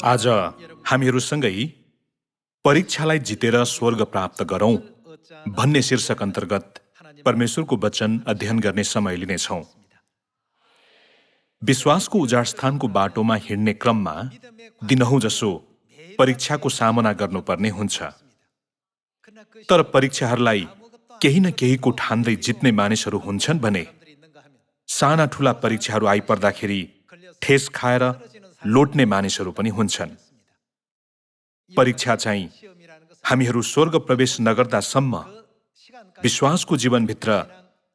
आज हामीहरूसँगै परीक्षालाई जितेर स्वर्ग प्राप्त गरौं भन्ने शीर्षक अन्तर्गत परमेश्वरको वचन अध्ययन गर्ने समय लिनेछौं। विश्वासको उजाड स्थानको बाटोमा हिँड्ने क्रममा दिनहुँ जसो परीक्षाको सामना गर्नुपर्ने हुन्छ। तर परीक्षाहरूलाई केही न केहीको ठान्दै जित्ने मानिसहरू हुन्छन् भने साना ठूला परीक्षाहरू आइपर्दाखेरि ठेस खाएर लोट्ने मानिसहरू पनि हुन्छन्। परीक्षा चाहिँ हामीहरू स्वर्ग प्रवेश नगर्दासम्म विश्वासको जीवनभित्र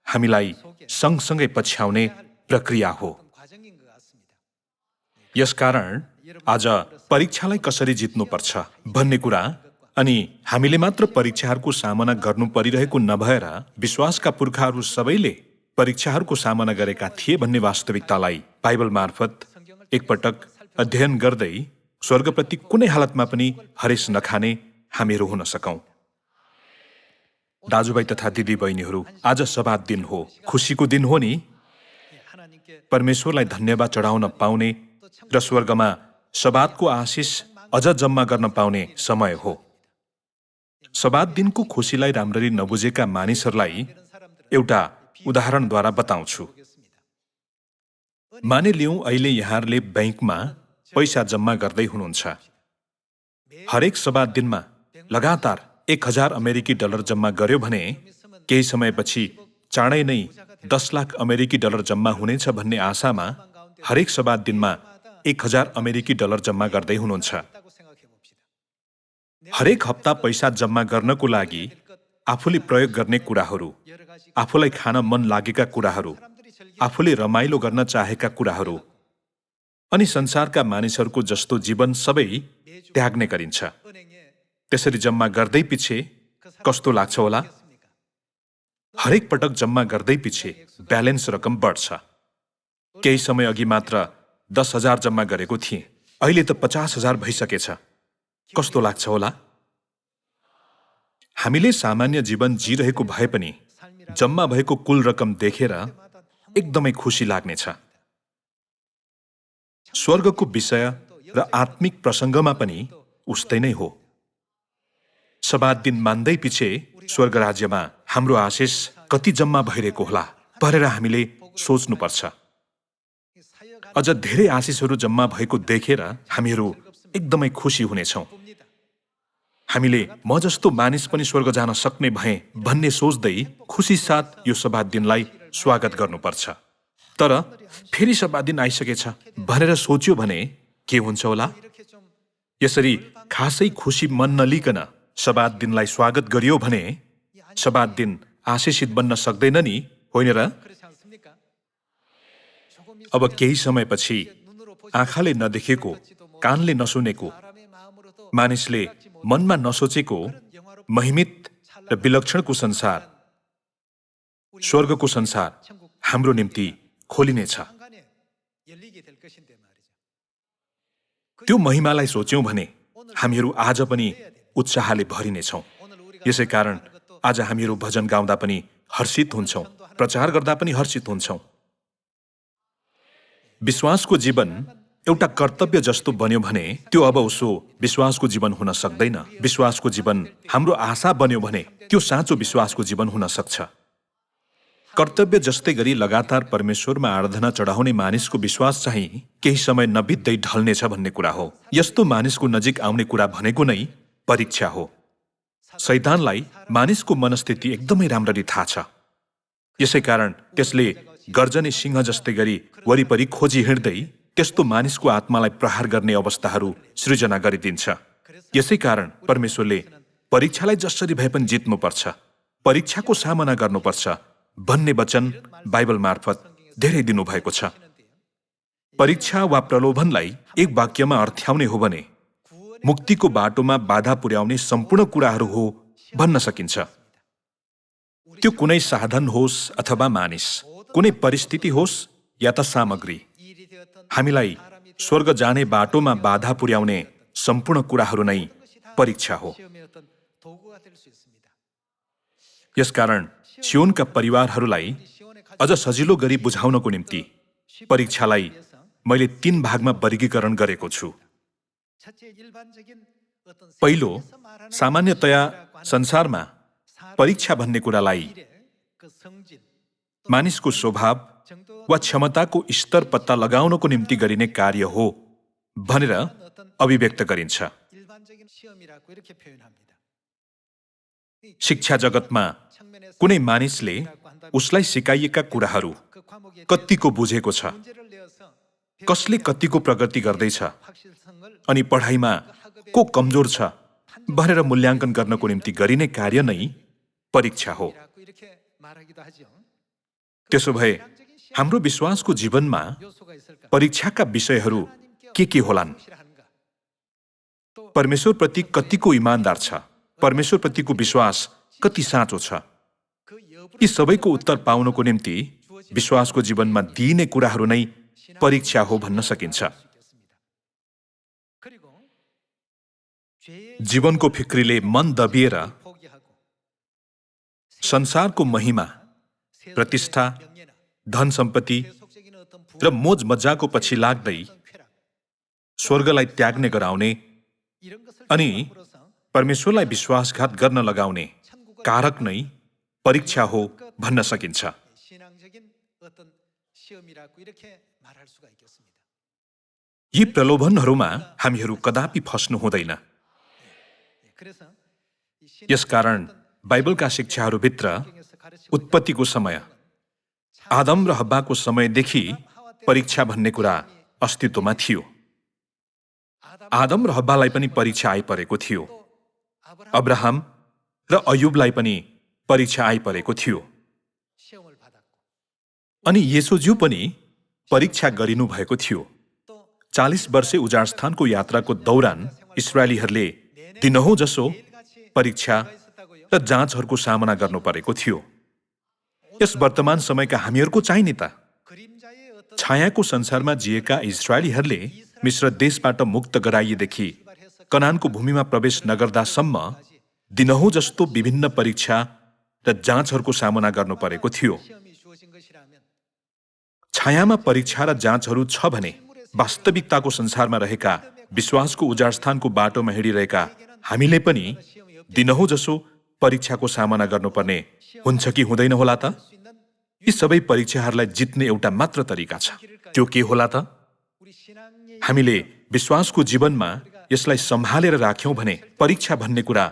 हामीलाई सँगसँगै पछ्याउने प्रक्रिया हो। यसकारण आज परीक्षालाई कसरी जित्नुपर्छ भन्ने कुरा अनि हामीले मात्र परीक्षाहरूको सामना गर्नु परिरहेको नभएर विश्वासका पुर्खाहरू सबैले परीक्षाहरूको सामना गरेका थिए भन्ने वास्तविकतालाई बाइबल मार्फत एकपटक अध्ययन गर्दै स्वर्गप्रति कुनै हालतमा पनि हरेस नखाने हामीहरू हुन सकौं। दाजुभाइ तथा दिदी बहिनीहरू, आज सबात दिन हो, खुसीको दिन हो नि। परमेश्वरलाई धन्यवाद चढाउन पाउने र स्वर्गमा सबातको आशिष अझ जम्मा गर्न पाउने समय हो। सबात दिनको खुसीलाई राम्ररी नबुझेका मानिसहरूलाई एउटा उदाहरणद्वारा बताउँछु। मानिलिउँ अहिले यहाँहरूले बैंकमा पैसा जम्मा गर्दै हुनुहुन्छ। हरेक सबात दिनमा लगातार 1000 अमेरिकी डलर जम्मा गर्यो भने केही समयपछि चाँडै नै 10 लाख अमेरिकी डलर जम्मा हुनेछ भन्ने आशामा हरेक सबात दिनमा 1000 अमेरिकी डलर जम्मा गर्दै हुनुहुन्छ। हरेक हप्ता पैसा जम्मा गर्नको लागि आफूले प्रयोग गर्ने कुराहरू, आफूलाई खान मन लागेका कुराहरू, आफूले रमाइलो गर्न चाहेका कुराहरू अनि संसारका मानिसहरूको जस्तो जीवन सबै त्याग्ने गरिन्छ। त्यसरी जम्मा गर्दै पछि कस्तो लाग्छ होला? हरेक पटक जम्मा गर्दै पछि ब्यालेन्स रकम बढ्छ। केही समय अघि मात्र 10,000 जम्मा गरेको थिएँ, अहिले त 50,000 भइसकेछ। कस्तो लाग्छ होला? हामीले सामान्य जीवन जिरहेको भए पनि जम्मा भएको कुल रकम देखेर एकदमै खुसी लाग्नेछ। स्वर्गको विषय र आत्मिक प्रसङ्गमा पनि उस्तै नै हो। सबात दिन मान्दै पछि स्वर्ग राज्यमा हाम्रो आशिष कति जम्मा भइरहेको होला भनेर हामीले सोच्नुपर्छ। अझ धेरै आशिषहरू जम्मा भएको देखेर हामीहरू एकदमै खुसी हुनेछौँ। हामीले म जस्तो मानिस पनि स्वर्ग जान सक्ने भए भन्ने सोच्दै खुसी साथ यो सबात दिनलाई स्वागत गर्नुपर्छ। तर फेरि सबात दिन आइसकेछ भनेर सोच्यो भने के हुन्छ होला? यसरी खासै खुसी मन नलिकन सबात दिनलाई स्वागत गरियो भने सबात दिन आशिषित बन्न सक्दैन नि, होइन र? अब केही समयपछि आँखाले नदेखेको, कानले नसुनेको, मानिसले मनमा नसोचेको महिमित र विलक्षणको संसार, स्वर्गको संसार हाम्रो निम्ति खोलिनेछ। त्यो महिमालाई सोच्यौं भने हामीहरू आज पनि उत्साहले भरिनेछौँ। यसै कारण आज हामीहरू भजन गाउँदा पनि हर्षित हुन्छौँ, प्रचार गर्दा पनि हर्षित हुन्छौँ। विश्वासको जीवन एउटा कर्तव्य जस्तो बन्यो भने त्यो अब उसो विश्वासको जीवन हुन सक्दैन। विश्वासको जीवन हाम्रो आशा बन्यो भने त्यो साँचो विश्वासको जीवन हुन सक्छ। कर्तव्य जस्तै गरी लगातार परमेश्वरमा आराधना चढाउने मानिसको विश्वास चाहिँ केही समय नबित्दै ढल्नेछ भन्ने कुरा हो। यस्तो मानिसको नजिक आउने कुरा भनेको नै परीक्षा हो। शैतानलाई मानिसको मनस्थिति एकदमै राम्ररी थाहा छ। यसै कारण त्यसले गर्जने सिंह जस्तै गरी वरिपरि खोजी हिँड्दै त्यस्तो मानिसको आत्मालाई प्रहार गर्ने अवस्थाहरू सृजना गरिदिन्छ। यसै कारण परमेश्वरले परीक्षालाई जसरी भए पनि जित्नुपर्छ, परीक्षाको सामना गर्नुपर्छ भन्ने वचन बाइबल मार्फत धेरै दिनुभएको छ। परीक्षा वा प्रलोभनलाई एक वाक्यमा अर्थ्याउने हो भने मुक्तिको बाटोमा बाधा पुर्याउने सम्पूर्ण कुराहरू हो भन्न सकिन्छ। त्यो कुनै साधन होस् अथवा मानिस, कुनै परिस्थिति होस् या त सामग्री, हामीलाई स्वर्ग जाने बाटोमा बाधा पुर्याउने सम्पूर्ण कुराहरू नै परीक्षा हो। यसकारण सियोनका परिवारहरूलाई अझ सजिलो गरी बुझाउनको निम्ति परीक्षालाई मैले 3 भागमा वर्गीकरण गरेको छु। पहिलो, सामान्यतया संसारमा परीक्षा भन्ने कुरालाई मानिसको स्वभाव वा क्षमताको स्तर पत्ता लगाउनको निम्ति गरिने कार्य हो भनेर अभिव्यक्त गरिन्छ। शिक्षा जगतमा कुनै मानिसले उसलाई सिकाइएका कुराहरू कतिको बुझेको छ, कसले कतिको प्रगति गर्दैछ अनि पढाइमा को कमजोर छ भनेर मूल्याङ्कन गर्नको निम्ति गरिने कार्य नै परीक्षा हो। त्यसो भए हाम्रो विश्वासको जीवनमा परीक्षाका विषयहरू के होलान्? परमेश्वरप्रति कतिको इमानदार छ, परमेश्वरप्रतिको विश्वास कति साँचो छ, यी सबैको उत्तर पाउनको निम्ति विश्वासको जीवनमा दिइने कुराहरू नै परीक्षा हो भन्न सकिन्छ। जीवनको फिक्रीले मन दबिएर संसारको महिमा, प्रतिष्ठा, धन सम्पत्ति र मोज मज्जाको पछि लाग्दै स्वर्गलाई त्याग्ने गराउने अनि परमेश्वरलाई विश्वासघात गर्न लगाउने कारक नै परीक्षा हो भन्न सकिन्छ। यी प्रलोभनहरूमा हामीहरू कदापि फस्नु हुँदैन। यसकारण बाइबलका शिक्षाहरूभित्र उत्पत्तिको समय, आदम र हब्बाको समयदेखि परीक्षा भन्ने कुरा अस्तित्वमा थियो। आदम र हब्बालाई पनि परीक्षा आइपरेको थियो। अब्राहम र अयुबलाई पनि परीक्षा आइपरेको थियो। अनि येशूज्यू पनि परीक्षा गरिनु भएको थियो। 40 वर्षे उजाडस्थानको यात्राको दौरान इस्राएलीहरूले दिनहुँ जसो परीक्षा र जाँचहरूको सामना गर्नु परेको थियो। यस वर्तमान समयका हामीहरूको चाहिने त छायाको संसारमा जिएका इस्राएलीहरूले मिश्र देशबाट मुक्त गराइएदेखि कनानको भूमिमा प्रवेश नगर्दासम्म दिनहुँ जस्तो विभिन्न परीक्षा र जाँचहरूको सामना गर्नु परेको थियो। छायामा परीक्षा र जाँचहरू छ भने वास्तविकताको संसारमा रहेका विश्वासको उजाडस्थानको बाटोमा हिँडिरहेका हामीले पनि दिनहुँ जसो परीक्षाको सामना गर्नुपर्ने हुन्छ कि हुँदैन होला त? यी सबै परीक्षाहरूलाई जित्ने एउटा मात्र तरिका छ। त्यो के होला त? हामीले विश्वासको जीवनमा यसलाई सम्हालेर राख्यौं भने परीक्षा भन्ने कुरा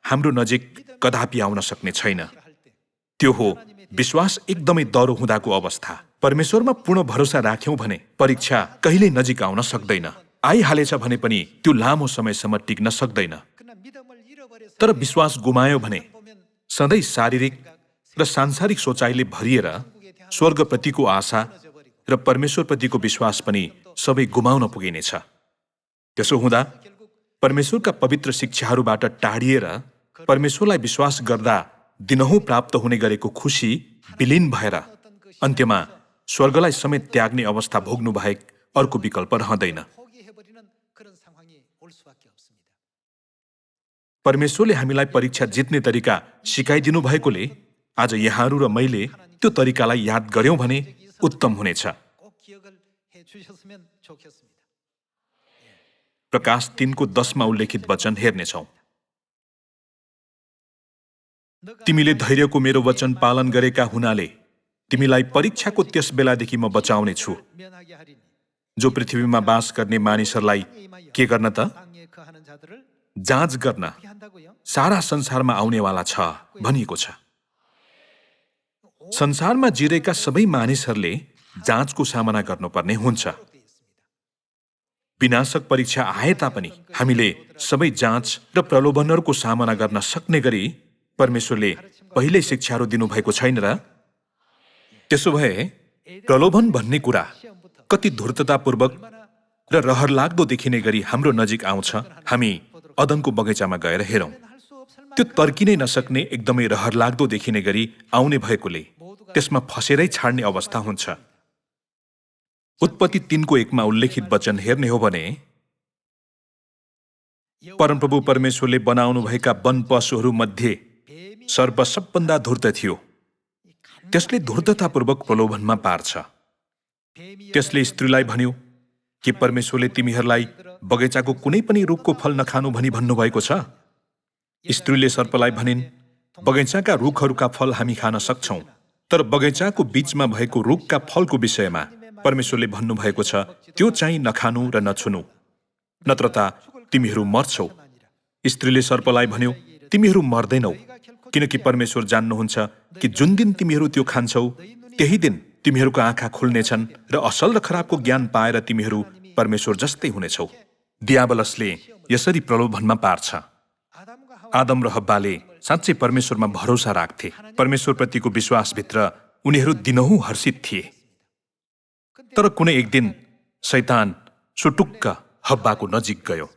हाम्रो नजिक कदापि आउन सक्ने छैन। त्यो हो विश्वास एकदमै दह्रो हुँदाको अवस्था। परमेश्वरमा पूर्ण भरोसा राख्यौं भने परीक्षा कहिल्यै नजिक आउन सक्दैन। आइहालेछ भने पनि त्यो लामो समयसम्म टिक्न सक्दैन। तर विश्वास गुमायो भने सधैँ शारीरिक र सांसारिक सोचाइले भरिएर स्वर्गप्रतिको आशा र परमेश्वरप्रतिको विश्वास पनि सबै गुमाउन पुगिनेछ। त्यसो हुँदा परमेश्वरका पवित्र शिक्षाहरूबाट टाढिएर परमेश्वरलाई विश्वास गर्दा दिनहुँ प्राप्त हुने गरेको खुसी विलीन भएर अन्त्यमा स्वर्गलाई समेत त्याग्ने अवस्था भोग्नु बाहेक अर्को विकल्प रहँदैन। परमेश्वरले हामीलाई परीक्षा जित्ने तरिका सिकाइदिनु भएकोले आज यहाँहरू र मैले त्यो तरिकालाई याद गर्यौं भने उत्तम हुनेछ। प्रकाश 3:10 उल्लेखित वचन हेर्नेछौं। तिमीले धैर्यको मेरो वचन पालन गरेका हुनाले तिमीलाई परीक्षाको त्यस बेलादेखि म बचाउने छु जो पृथ्वीमा बास गर्ने मानिसहरूलाई के गर्न त? जाँच गर्न सारा संसारमा आउनेवाला छ भनिएको छ। संसारमा जिरेका सबै मानिसहरूले जाँचको सामना गर्नुपर्ने हुन्छ। विनाशक परीक्षा आए तापनि हामीले सबै जाँच र प्रलोभनहरूको सामना गर्न सक्ने गरी परमेश्वरले पहिल्यै शिक्षाहरू दिनुभएको छैन र? त्यसो भए प्रलोभन भन्ने कुरा कति धूर्ततापूर्वक र रहर लाग्दो देखिने गरी हाम्रो नजिक आउँछ। हामी अदनको बगैँचामा गएर हेरौं। त्यो तर्किनै नसक्ने एकदमै रहर लाग्दो देखिने गरी आउने भएकोले त्यसमा फसेरै छाड्ने अवस्था हुन्छ। उत्पत्ति 3:1 उल्लेखित वचन हेर्ने हो भने परमप्रभु परमेश्वरले बनाउनु भएका वन पशुहरू मध्ये सर्प सबभन्दा धूर्त थियो। त्यसले धूर्ततापूर्वक प्रलोभनमा पार्छ। त्यसले स्त्रीलाई भन्यो कि परमेश्वरले तिमीहरूलाई बगैँचाको कुनै पनि रुखको फल नखानु भनी भन्नुभएको छ? स्त्रीले सर्पलाई भनिन्, बगैँचाका रुखहरूका फल हामी खान सक्छौं, तर बगैँचाको बीचमा भएको रुखका फलको विषयमा परमेश्वरले भन्नुभएको छ, त्यो चाहिँ नखानु र नछुनु, नत्र त तिमीहरू मर्छौ। स्त्रीले सर्पलाई भन्यो, तिमीहरू मर्दैनौ, किनकि परमेश्वर जान्नुहुन्छ कि जुन दिन तिमीहरू त्यो खान्छौ, त्यही दिन तिमीहरूको आँखा खुल्नेछन् र असल र खराबको ज्ञान पाएर तिमीहरू परमेश्वर जस्तै हुनेछौ। दियाबलसले यसरी प्रलोभनमा पार्छ। आदम र हब्बाले साँच्चै परमेश्वरमा भरोसा राख्थे। परमेश्वरप्रतिको विश्वासभित्र उनीहरू दिनहुँ हर्षित थिए। तर कुनै एक दिन शैतान सुटुक्क हब्बाको नजिक गयो।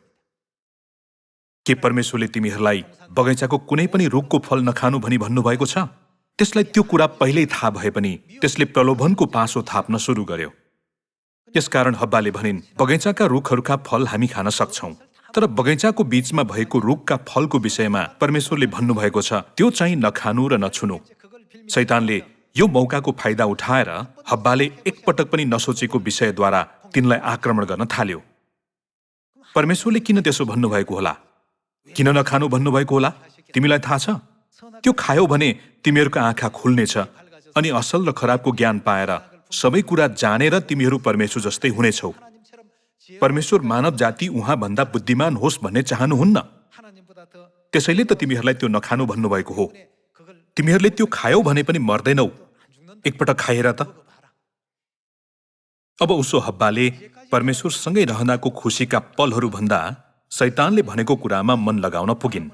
के परमेश्वरले तिमीहरूलाई बगैँचाको कुनै पनि रुखको फल नखानु भनी भन्नुभएको छ? त्यसलाई त्यो कुरा पहिल्यै थाहा भए पनि त्यसले प्रलोभनको पासो थाप्न सुरु गर्यो। यसकारण हब्बाले भनिन्, बगैँचाका रुखहरूका फल हामी खान सक्छौं, तर बगैँचाको बीचमा भएको रुखका फलको विषयमा परमेश्वरले भन्नुभएको छ, त्यो चाहिँ नखानु र नछुनु। शैतानले यो मौकाको फाइदा उठाएर हब्बाले एकपटक पनि नसोचेको विषयद्वारा तिनलाई आक्रमण गर्न थाल्यो। परमेश्वरले किन त्यसो भन्नुभएको होला? किन नखानु भन्नुभएको होला? तिमीलाई थाहा छ? त्यो खायौ भने तिमीहरूको आँखा खुल्नेछ अनि असल र खराबको ज्ञान पाएर सबै कुरा जानेर तिमीहरू परमेश्वर जस्तै हुनेछौ। परमेश्वर मानव जाति उहाँ भन्दा बुद्धिमान होस् भन्ने चाहनुहुन्न। त्यसैले त तिमीहरूलाई त्यो नखानु भन्नुभएको हो। तिमीहरूले त्यो खायौ भने पनि मर्दैनौ। एकपटक खाएर त। अब उसो हब्बाले परमेश्वरसँगै रहँदाको खुसीका पलहरू भन्दा शैतानले भनेको कुरामा मन लगाउन पुगिन्।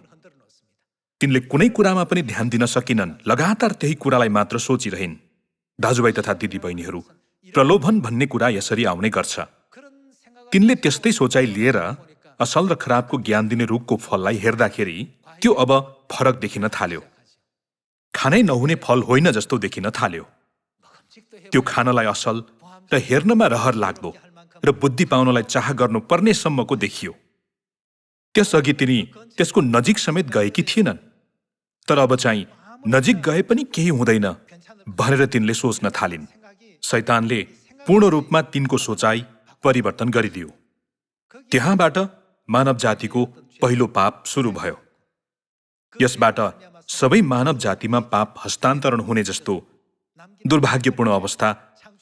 तिनले कुनै कुरामा पनि ध्यान दिन सकिनन्, लगातार त्यही कुरालाई मात्र सोचिरहिन्। दाजुभाइ तथा दिदी बहिनीहरू, प्रलोभन भन्ने कुरा यसरी आउने गर्छ। तिनले त्यस्तै सोचाइ लिएर असल र खराबको ज्ञान दिने रुखको फललाई हेर्दाखेरि त्यो अब फरक देखिन थाल्यो। खानै नहुने फल होइन जस्तो देखिन थाल्यो। त्यो खानलाई असल र हेर्नमा रहर लाग्दो र बुद्धि पाउनलाई चाह गर्नुपर्ने सम्मको देखियो। त्यसअघि तिनी त्यसको नजिक समेत गएकी थिएनन्, तर अब चाहिँ नजिक गए पनि केही हुँदैन भनेर तिनले सोच्न थालिन्। शैतानले पूर्ण रूपमा तिनको सोचाइ परिवर्तन गरिदियो। त्यहाँबाट मानव जातिको पहिलो पाप सुरु भयो। यसबाट सबै मानव जातिमा पाप हस्तान्तरण हुने जस्तो दुर्भाग्यपूर्ण अवस्था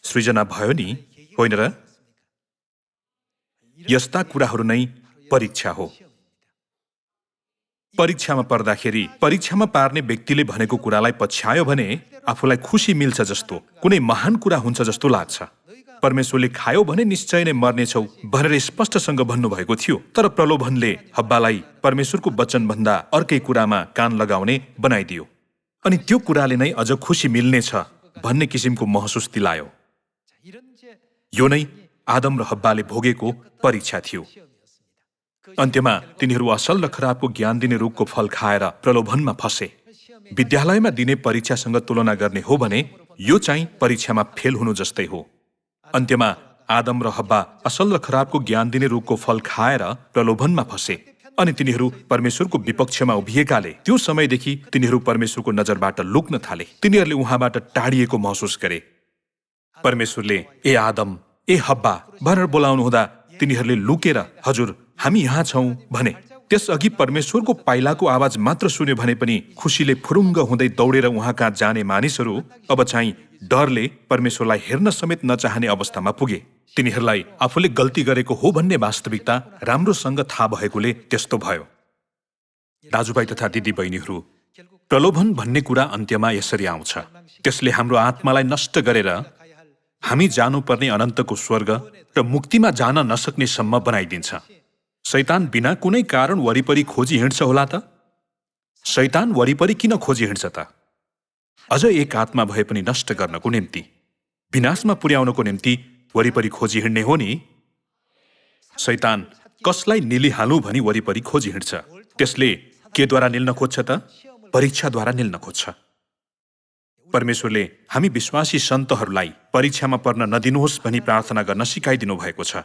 सृजना भयो नि, होइन र? यस्ता कुराहरू नै परीक्षा हो। परीक्षामा पर्दाखेरि परीक्षामा पार्ने व्यक्तिले भनेको कुरालाई पछ्यायो भने आफूलाई खुसी मिल्छ जस्तो, कुनै महान कुरा हुन्छ जस्तो लाग्छ। परमेश्वरले खायो भने निश्चय नै मर्नेछौ भनेर स्पष्टसँग भन्नुभएको थियो, तर प्रलोभनले हब्बालाई परमेश्वरको वचनभन्दा अर्कै कुरामा कान लगाउने बनाइदियो अनि त्यो कुराले नै अझ खुसी मिल्नेछ भन्ने किसिमको महसुस दिलायो। यो नै आदम र हब्बाले भोगेको परीक्षा थियो। अन्त्यमा तिनीहरू असल र खराबको ज्ञान दिने रुखको फल खाएर प्रलोभनमा फसे। विद्यालयमा दिने परीक्षासँग तुलना गर्ने हो भने यो चाहिँ परीक्षामा फेल हुनु जस्तै हो। अन्त्यमा आदम र हब्बा असल र खराबको ज्ञान दिने रुखको फल खाएर प्रलोभनमा फसे अनि तिनीहरू परमेश्वरको विपक्षमा उभिएकाले त्यो समयदेखि तिनीहरू परमेश्वरको नजरबाट लुक्न थाले। तिनीहरूले उहाँबाट टाढिएको महसुस गरे। परमेश्वरले ए आदम, ए हब्बा भनेर बोलाउनु हुँदा तिनीहरूले लुकेर हजुर हामी यहाँ छौं भने। त्यसअघि परमेश्वरको पाइलाको आवाज मात्र सुन्यो भने पनि खुसीले फुरुङ्ग हुँदै दौडेर उहाँ कहाँ जाने मानिसहरू अब चाहिँ डरले परमेश्वरलाई हेर्न समेत नचाहने अवस्थामा पुगे। तिनीहरूलाई आफूले गल्ती गरेको हो भन्ने वास्तविकता राम्रोसँग थाहा भएकोले त्यस्तो भयो। दाजुभाइ तथा दिदी बहिनीहरू, प्रलोभन भन्ने कुरा अन्त्यमा यसरी आउँछ। त्यसले हाम्रो आत्मालाई नष्ट गरेर हामी जानुपर्ने अनन्तको स्वर्ग र मुक्तिमा जान नसक्ने सम्म बनाइदिन्छ। शैतान बिना कुनै कारण वरिपरि खोजी हिँड्छ होला त? शैतान वरिपरि किन खोजी हिँड्छ त? अझ एक आत्मा भए पनि नष्ट गर्नको निम्ति, विनाशमा पुर्याउनको निम्ति वरिपरि खोजी हिँड्ने हो नि। शैतान कसलाई निलिहालु भनी वरिपरि खोजी हिँड्छ। त्यसले केद्वारा निल्न खोज्छ त? परीक्षाद्वारा निल्न खोज्छ। परमेश्वरले हामी विश्वासी सन्तहरूलाई परीक्षामा पर्न नदिनुहोस् भनी प्रार्थना गर्न सिकाइदिनु भएको छ।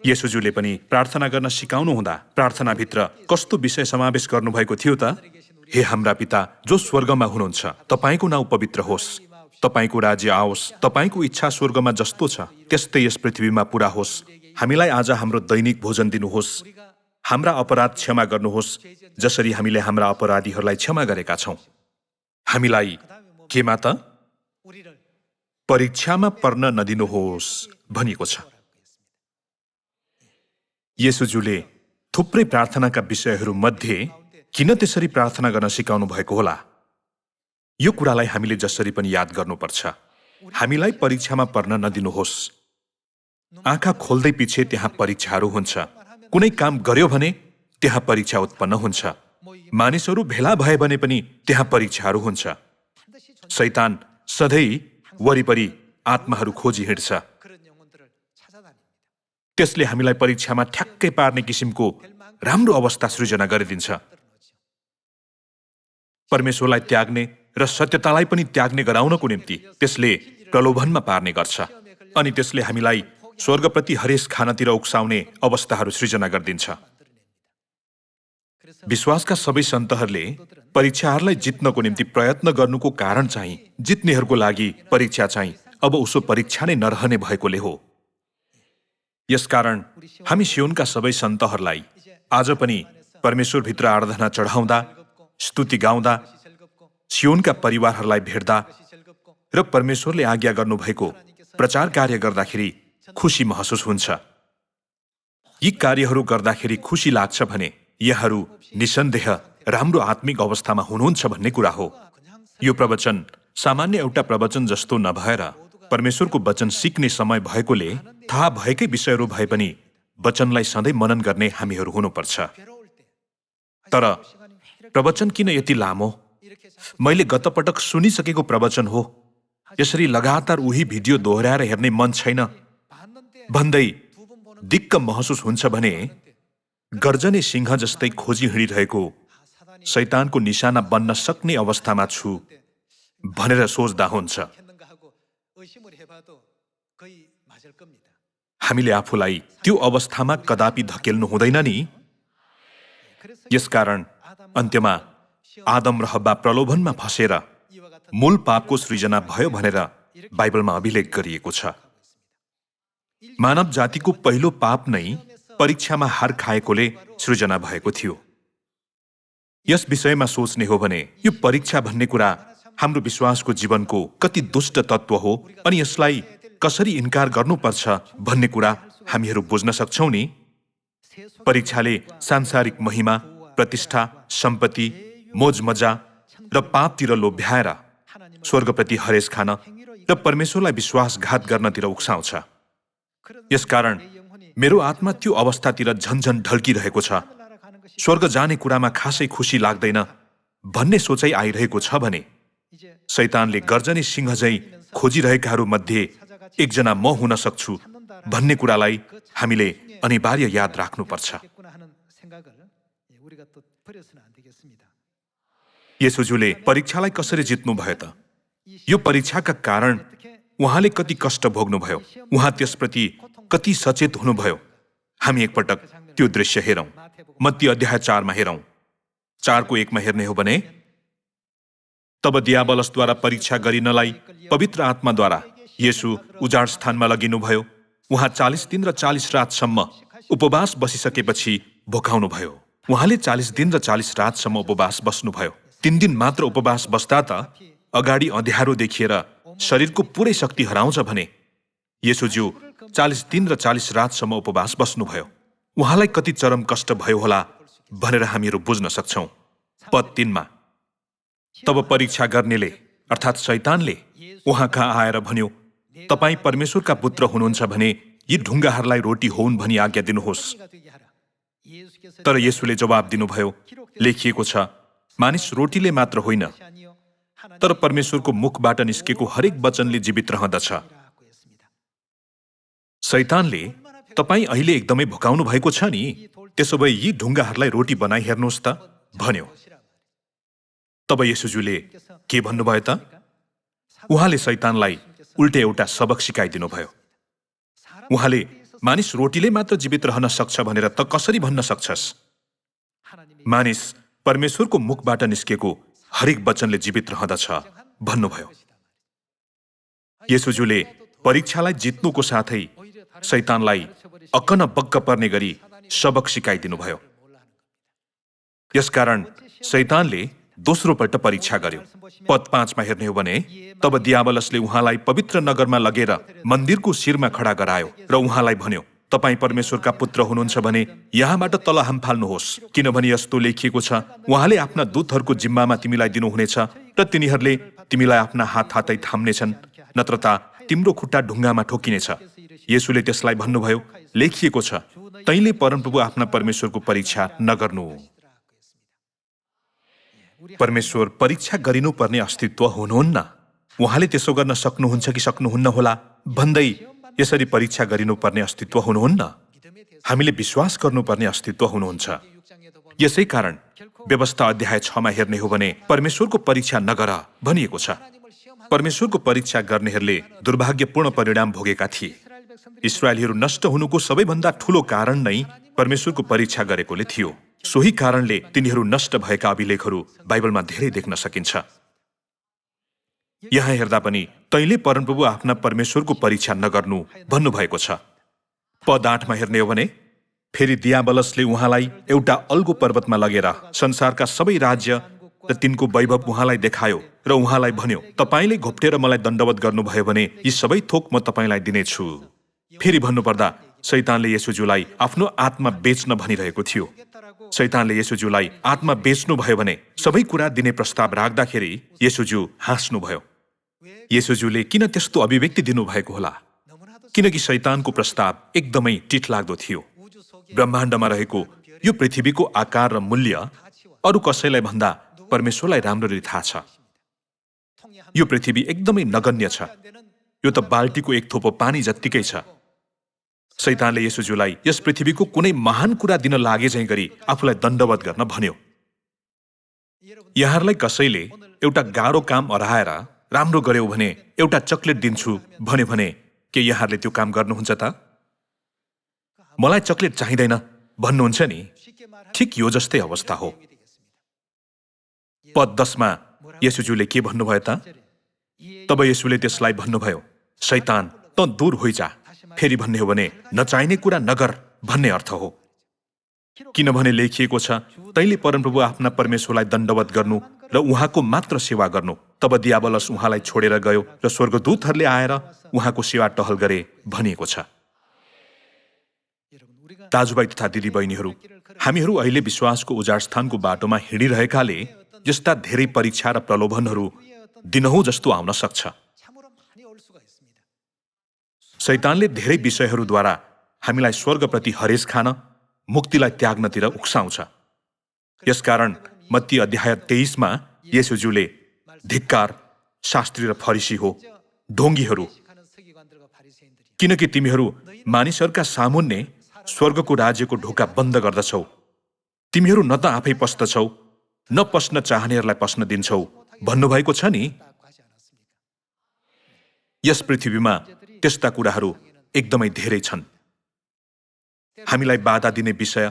येशूज्यूले पनि प्रार्थना गर्न सिकाउनु हुँदा प्रार्थनाभित्र कस्तो विषय समावेश गर्नुभएको थियो त? हे हाम्रा पिता जो स्वर्गमा हुनुहुन्छ, तपाईको नाउँ पवित्र होस्, तपाईको राज्य आओस्, तपाईको इच्छा स्वर्गमा जस्तो छ त्यस्तै यस पृथ्वीमा पूरा होस्। हामीलाई आज हाम्रो दैनिक भोजन दिनुहोस्। हाम्रा अपराध क्षमा गर्नुहोस् जसरी हामीले हाम्रा अपराधीहरूलाई क्षमा गरेका छौं। हामीलाई केमा त परीक्षामा पर्न नदिनुहोस् भनिएको छ। येशूजुले थुप्रै प्रार्थनाका विषयहरू मध्ये किन त्यसरी प्रार्थना गर्न सिकाउनु भएको होला? यो कुरालाई हामीले जसरी पनि याद गर्नुपर्छ। हामीलाई परीक्षामा पर्न नदिनुहोस्। आँखा खोल्दै पछि त्यहाँ परीक्षाहरू हुन्छ। कुनै काम गर्यो भने त्यहाँ परीक्षा उत्पन्न हुन्छ। मानिसहरू भेला भए भने पनि त्यहाँ परीक्षाहरू हुन्छ। शैतान सधैँ वरिपरि आत्माहरू खोजी हिँड्छ। त्यसले हामीलाई परीक्षामा ठ्याक्कै पार्ने किसिमको राम्रो अवस्था सृजना गरिदिन्छ। परमेश्वरलाई त्याग्ने र सत्यतालाई पनि त्याग्ने गराउनको निम्ति त्यसले प्रलोभनमा पार्ने गर्छ अनि त्यसले हामीलाई स्वर्गप्रति हरेस खानतिर उक्साउने अवस्थाहरू सृजना गरिदिन्छ। विश्वासका सबै सन्तहरूले परीक्षाहरूलाई जित्नको निम्ति प्रयत्न गर्नुको कारण चाहिँ जित्नेहरूको लागि परीक्षा चाहिँ अब उसो परीक्षा नै नरहने भएकोले हो। यसकारण हामी सियोनका सबै सन्तहरूलाई आज पनि परमेश्वरभित्र आराधना चढाउँदा, स्तुति गाउँदा, सियोनका परिवारहरूलाई भेट्दा र परमेश्वरले आज्ञा गर्नुभएको प्रचार कार्य गर्दाखेरि खुसी महसुस हुन्छ। यी कार्यहरू गर्दाखेरि खुसी लाग्छ भने यहाँहरू निसन्देह राम्रो आत्मिक अवस्थामा हुनुहुन्छ भन्ने कुरा हो। यो प्रवचन सामान्य एउटा प्रवचन जस्तो नभएर परमेश्वरको वचन सिक्ने समय भएकोले थाहा भएकै विषयहरू भए पनि वचनलाई सधैँ मनन गर्ने हामीहरू हुनुपर्छ। तर प्रवचन किन यति लामो? मैले गत पटक सुनिसकेको प्रवचन हो, यसरी लगातार उही भिडियो दोहोऱ्याएर हेर्ने मन छैन भन्दै दिक्क महसुस हुन्छ भने गर्जने सिंह जस्तै खोजी हिँडिरहेको शैतानको निशाना बन्न सक्ने अवस्थामा छु भनेर सोच्दा हुन्छ। हामीले आफूलाई त्यो अवस्थामा कदापि धकेल्नु हुँदैन नि। यसकारण अन्त्यमा आदम र हव्वा प्रलोभनमा फसेर मूल पापको सृजना भयो भनेर बाइबलमा अभिलेख गरिएको छ। मानव जातिको पहिलो पाप नै परीक्षामा हार खाएकोले सृजना भएको थियो। यस विषयमा सोच्ने हो भने यो परीक्षा भन्ने कुरा हाम्रो विश्वासको जीवनको कति दुष्ट तत्व हो अनि यसलाई कसरी इन्कार गर्नुपर्छ भन्ने कुरा हामीहरू बुझ्न सक्छौं नि। परीक्षाले सांसारिक महिमा, प्रतिष्ठा, सम्पत्ति, मोजमजा र पापतिर लोभ्याएर स्वर्गप्रति हरेस खान र परमेश्वरलाई विश्वासघात गर्नतिर उक्साउँछ। यसकारण मेरो आत्मा त्यो अवस्थातिर झन्झन ढल्किरहेको छ। स्वर्ग जाने कुरामा खासै खुसी लाग्दैन भन्ने सोचाइ आइरहेको छ भने शैतानले गर्जने सिंह झैं खोजिरहेकाहरू मध्ये एकजना म हुन सक्छु भन्ने कुरालाई हामीले अनिवार्य याद राख्नुपर्छ। येशूले परीक्षालाई कसरी जित्नु भयो त? यो परीक्षाका कारण उहाँले कति कष्ट भोग्नुभयो, उहाँ त्यसप्रति कति सचेत हुनुभयो। हामी एकपटक त्यो दृश्य हेरौं। मत्ती अध्याय 4 मा हेरौं। 4 को 1 मा हेर्ने हो भने, तब दियाबलसद्वारा परीक्षा गरिनलाई पवित्र आत्माद्वारा येशू उजाड स्थानमा लगिनुभयो। उहाँ 40 दिन र 40 रातसम्म उपवास बसिसकेपछि भोकाउनुभयो। उहाँले 40 दिन र 40 रातसम्म उपवास बस्नुभयो। 3 दिन मात्र उपवास बस्दा त अगाडि अँध्यारो देखिएर शरीरको पुरै शक्ति हराउँछ भने येशूज्यू 40 दिन र 40 रातसम्म उपवास बस्नुभयो। उहाँलाई कति चरम कष्ट भयो होला भनेर हामीहरू बुझ्न सक्छौं। पद 3 मा, तब परीक्षा गर्नेले अर्थात् शैतानले उहाँ कहाँ आएर भन्यो, तपाईँ परमेश्वरका पुत्र हुनुहुन्छ भने यी ढुङ्गाहरूलाई रोटी होउन् भनी आज्ञा दिनुहोस्। तर येशूले जवाब दिनुभयो, लेखिएको छ, मानिस रोटीले मात्र होइन तर परमेश्वरको मुखबाट निस्केको हरेक वचनले जीवित रहँदछ। शैतानले तपाईँ अहिले एकदमै भोकाउनु भएको छ नि, त्यसो भए यी ढुङ्गाहरूलाई रोटी बनाइ हेर्नुहोस् त भन्यो। तब येशूले के भन्नुभयो त? उहाँले शैतानलाई उल्टे एउटा सबक सिकाइदिनुभयो। उहाँले मानिस रोटीले मात्र जीवित रहन सक्छ भनेर त कसरी भन्न सक्छस्? मानिस परमेश्वरको मुखबाट निस्केको हरेक वचनले जीवित रहँदछ भन्नुभयो। येशूजुले परीक्षालाई जित्नुको साथै शैतानलाई अक्कन बक्क पर्ने गरी सबक सिकाइदिनुभयो। यसकारण शैतानले दोस्रोपल्ट परीक्षा गर्यो। पद 5 मा हेर्ने हो भने तब दियाबलसले उहाँलाई पवित्र नगरमा लगेर मन्दिरको शिरमा खडा गरायो र उहाँलाई भन्यो, तपाईँ परमेश्वरका पुत्र हुनुहुन्छ भने यहाँबाट तल हामफाल्नुहोस्, किनभने यस्तो लेखिएको छ, उहाँले आफ्ना दूतहरूको जिम्मामा तिमीलाई दिनुहुनेछ र तिनीहरूले तिमीलाई आफ्ना हातै थाम्नेछन्, नत्र त तिम्रो खुट्टा ढुङ्गामा ठोकिनेछ। येशूले त्यसलाई भन्नुभयो, लेखिएको छ, तैँले परमप्रभु आफ्ना परमेश्वरको परीक्षा नगर्नु। परमेश्वर परीक्षा गरिनुपर्ने अस्तित्व हुनुहुन्न। उहाँले त्यसो गर्न सक्नुहुन्छ कि सक्नुहुन्न होला भन्दै यसरी परीक्षा गरिनुपर्ने अस्तित्व हुनुहुन्न। हामीले विश्वास गर्नुपर्ने अस्तित्व हुनुहुन्छ। यसै कारण व्यवस्था अध्याय 6 मा हेर्ने हो भने परमेश्वरको परीक्षा नगर भनिएको छ। परमेश्वरको परीक्षा गर्नेहरूले दुर्भाग्यपूर्ण परिणाम भोगेका थिए। इस्राएलीहरू नष्ट हुनुको सबैभन्दा ठूलो कारण नै परमेश्वरको परीक्षा गरेकोले थियो। सोही कारणले तिनीहरू नष्ट भएका अभिलेखहरू बाइबलमा धेरै देख्न सकिन्छ। यहाँ हेर्दा पनि तैँले परमप्रभु आफ्ना परमेश्वरको परीक्षा नगर्नु भन्नुभएको छ। पद 8 मा हेर्ने हो भने फेरि दियाबलसले उहाँलाई एउटा अल्गो पर्वतमा लगेर संसारका सबै राज्य र तिनको वैभव उहाँलाई देखायो र उहाँलाई भन्यो, तपाईले घोप्टेर मलाई दण्डवत गर्नुभयो भने यी सबै थोक म तपाईलाई दिनेछु। फेरि भन्नुपर्दा शैतानले येशूजुलाई आफ्नो आत्मा बेच्न भनिरहेको थियो। शैतानले येशूजुलाई आत्मा बेच्नुभयो भने सबै कुरा दिने प्रस्ताव राख्दाखेरि येशूजु हाँस्नुभयो। येशूजुले किन त्यस्तो अभिव्यक्ति दिनुभएको होला? किनकि शैतानको प्रस्ताव एकदमै टिठलाग्दो थियो। ब्रह्माण्डमा रहेको यो पृथ्वीको आकार र मूल्य अरू कसैलाई भन्दा परमेश्वरलाई राम्ररी थाहा छ। यो पृथ्वी एकदमै नगण्य छ। यो त बाल्टीको एक थोपो पानी जत्तिकै छ। शैतानले येशूजुलाई यस पृथ्वीको कुनै महान कुरा दिन लागे झैं गरी आफूलाई दण्डवत गर्न भन्यो। यहाँहरूलाई कसैले एउटा गाह्रो काम अराएर राम्रो गर्यो भने एउटा चकलेट दिन्छु भन्यो भने के यहाँहरूले त्यो काम गर्नुहुन्छ त? मलाई चकलेट चाहिँदैन भन्नुहुन्छ नि? ठिक यो जस्तै अवस्था हो। पद 10 मा येशूजुले के भन्नुभयो त? तब येशूले त्यसलाई भन्नुभयो, शैतान त दूर होइजा। फेरि भन्ने हो भने नचाहिने कुरा नगर भन्ने अर्थ हो। किनभने लेखिएको छ, तैँले परमप्रभु आफ्ना परमेश्वरलाई दण्डवत गर्नु र उहाँको मात्र सेवा गर्नु। तब दियाबलस उहाँलाई छोडेर गयो र स्वर्गदूतहरूले आएर उहाँको सेवा टहल गरे भनिएको छ। दाजुभाइ तथा दिदीबहिनीहरू, हामीहरू अहिले विश्वासको उजाड स्थानको बाटोमा हिँडिरहेकाले यस्ता धेरै परीक्षा र प्रलोभनहरू दिनहुँ जस्तो आउन सक्छ। शैतानले धेरै विषयहरूद्वारा हामीलाई स्वर्गप्रति हरेस खान, मुक्तिलाई त्याग्नतिर उक्साउँछ। यसकारण मत्ती अध्याय 23 मा येशूजुले धिक्कार, शास्त्री र फरिसी हो, ढोंगीहरू, किनकि तिमीहरू मानिसहरूका सामुन्ने स्वर्गको राज्यको ढोका बन्द गर्दछौ। तिमीहरू न त आफै पस्दछौ न पस्न चाहनेहरूलाई पस्न दिन्छौ भन्नुभएको छ नि। यस पृथ्वीमा त्यस्ता कुराहरू एकदमै धेरै छन्। हामीलाई बाधा दिने विषय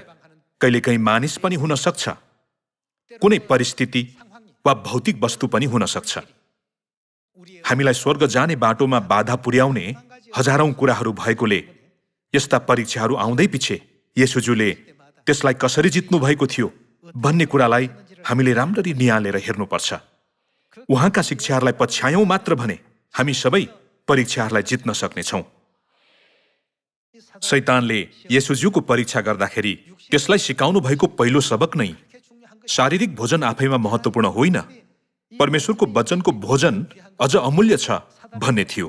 कहिलेकाहीँ मानिस पनि हुन सक्छ, कुनै परिस्थिति वा भौतिक वस्तु पनि हुन सक्छ। हामीलाई स्वर्ग जाने बाटोमा बाधा पुर्याउने हजारौं कुराहरू भएकोले यस्ता परीक्षाहरू आउँदै पिछे येशूजुले त्यसलाई कसरी जित्नु भएको थियो भन्ने कुरालाई हामीले राम्ररी नियालेर हेर्नुपर्छ। उहाँका शिक्षाहरूलाई पछ्यायौं मात्र भने हामी सबै परीक्षाहरूलाई जित्न सक्नेछौँ। शैतानले येशूजुको परीक्षा गर्दाखेरि त्यसलाई सिकाउनु भएको पहिलो सबक नै शारीरिक भोजन आफैमा महत्त्वपूर्ण होइन, परमेश्वरको वचनको भोजन अझ अमूल्य छ भन्ने थियो।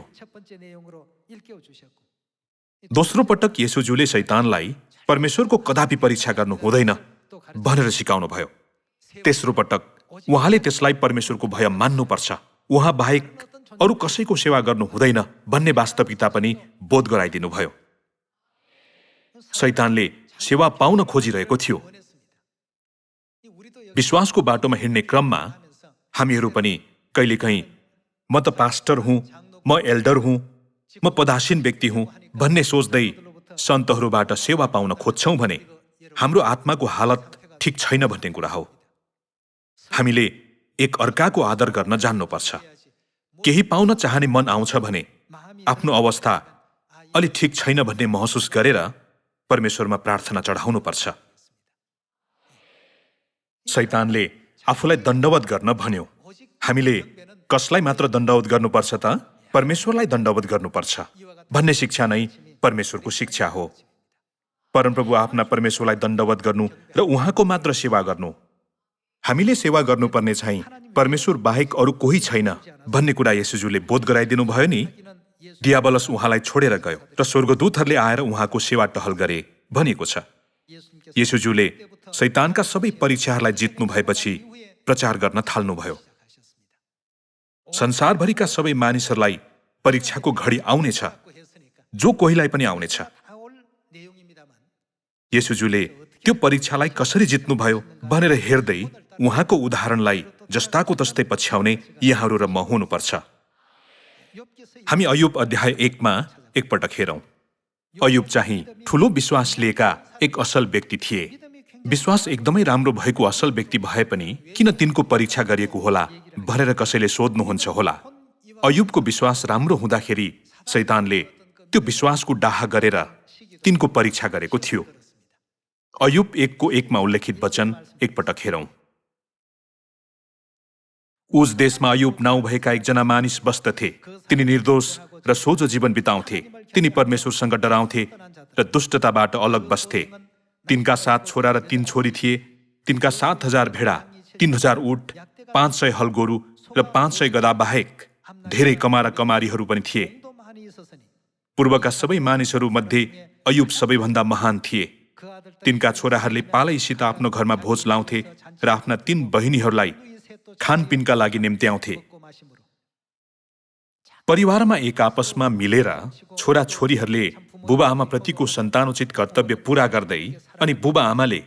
दोस्रो पटक येशूजुले शैतानलाई परमेश्वरको कदापि परीक्षा गर्नु हुँदैन भनेर सिकाउनु भयो। तेस्रो पटक उहाँले त्यसलाई परमेश्वरको भय मान्नुपर्छ, उहाँ बाहेक अरू कसैको सेवा गर्नु हुँदैन भन्ने वास्तविकता पनि बोध गराइदिनु भयो। शैतानले सेवा पाउन खोजिरहेको थियो। विश्वासको बाटोमा हिँड्ने क्रममा हामीहरू पनि कहिलेकाहीँ म त पास्टर हुँ, म एल्डर हुँ, म पदासीन व्यक्ति हुँ भन्ने सोच्दै सन्तहरूबाट सेवा पाउन खोज्छौँ भने हाम्रो आत्माको हालत ठिक छैन भन्ने कुरा हो। हामीले एक अर्काको आदर गर्न जान्नुपर्छ। केही पाउन चाहने मन आउँछ भने आफ्नो अवस्था अलि ठिक छैन भन्ने महसुस गरेर परमेश्वरमा प्रार्थना चढाउनुपर्छ। शैतानले आफूलाई दण्डवत गर्न भन्यो। हामीले कसलाई मात्र दण्डवत गर्नुपर्छ त? परमेश्वरलाई दण्डवत गर्नुपर्छ भन्ने शिक्षा नै परमेश्वरको शिक्षा हो। परमप्रभु आफ्ना परमेश्वरलाई दण्डवत गर्नु र उहाँको मात्र सेवा गर्नु। हामीले सेवा गर्नुपर्ने चाहिँ परमेश्वर बाहेक अरू कोही छैन भन्ने कुरा येशूज्यूले बोध गराइदिनु भयो नि। डियाबलस उहाँलाई छोडेर गयो र स्वर्गदूतहरूले आएर उहाँको सेवा टहल गरे भनिएको छ। येशूज्यूले शैतानका सबै परीक्षाहरूलाई जित्नु भएपछि प्रचार गर्न थाल्नुभयो। संसारभरिका सबै मानिसहरूलाई परीक्षाको घडी आउनेछ, जो कोहीलाई पनि आउनेछ। येशूज्यूले त्यो परीक्षालाई कसरी जित्नुभयो भनेर हेर्दै उहाँको उदाहरणलाई जस्ताको तस्तै पछ्याउने यहाँहरू र म हुनुपर्छ। हामी अयुब अध्याय 1 मा एकपटक हेरौं। अयुब चाहिँ ठूलो विश्वास लिएका एक असल व्यक्ति थिए। विश्वास एकदमै राम्रो भएको असल व्यक्ति भए पनि किन तिनको परीक्षा गरिएको होला भनेर कसैले सोध्नुहुन्छ होला। अयुबको विश्वास राम्रो हुँदाखेरि शैतानले त्यो विश्वासको डाहा गरेर तिनको परीक्षा गरेको थियो। अयुब 1:1 मा उल्लेखित वचन एकपटक हेरौं। उस देशमा अयुब नाउँ भएका एकजना मानिस बस्दथे। तिनी निर्दोष र सोझो जीवन बिताउँथे। तिनी परमेश्वरसँग डराउँथे र दुष्टताबाट अलग बस्थे। तिनका 7 छोरा र 3 छोरी थिए। तिनका 7,000 भेडा, 3,000 ऊँट, 500 हल गोरु र 500 गधा बाहेक धेरै कमारा कमारीहरू पनि थिए। पूर्वका सबै मानिसहरू मध्ये अयुब सबैभन्दा महान थिए। तिनका छोराहरूले पालैसित आफ्नो घरमा भोज लाउँथे र आफ्ना 3 बहिनीहरूलाई खानपिनका लागि निम्त्याउँथे। परिवारमा एक आपसमा मिलेर छोरा छोरीहरूले बुबा आमा प्रतिको सन्तानोचित कर्तव्य पूरा गर्दै अनि बुबा आमाले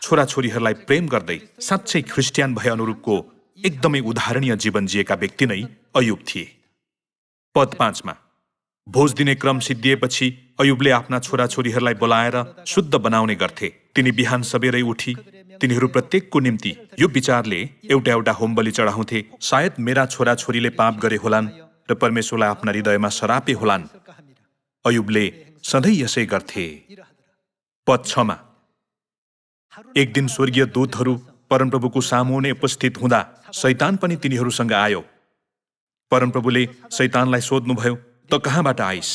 छोरा छोरीहरूलाई प्रेम गर्दै साँच्चै ख्रिस्टियन भए अनुरूपको एकदमै उदाहरणीय जीवन जिएका व्यक्ति नै अयुब थिए। पद 5 मा भोज दिने क्रम सिद्धिएपछि अयुबले आफ्ना छोरा छोरीहरूलाई बोलाएर शुद्ध बनाउने गर्थे। तिनी बिहान सबेरै उठी तिनीहरू प्रत्येकको निम्ति यो विचारले एउटा एउटा होमबलि चढाउँथे, सायद मेरा छोरा छोरीले पाप गरे होलान् र परमेश्वरलाई आफ्ना हृदयमा सरापे होलान्। अयुबले सधैँ यसै गर्थे। पद 6 मा एक दिन स्वर्गीय दूतहरू परमप्रभुको सामुने उपस्थित हुँदा शैतान पनि तिनीहरूसँग आयो। परमप्रभुले शैतानलाई सोध्नुभयो, त कहाँबाट आइस?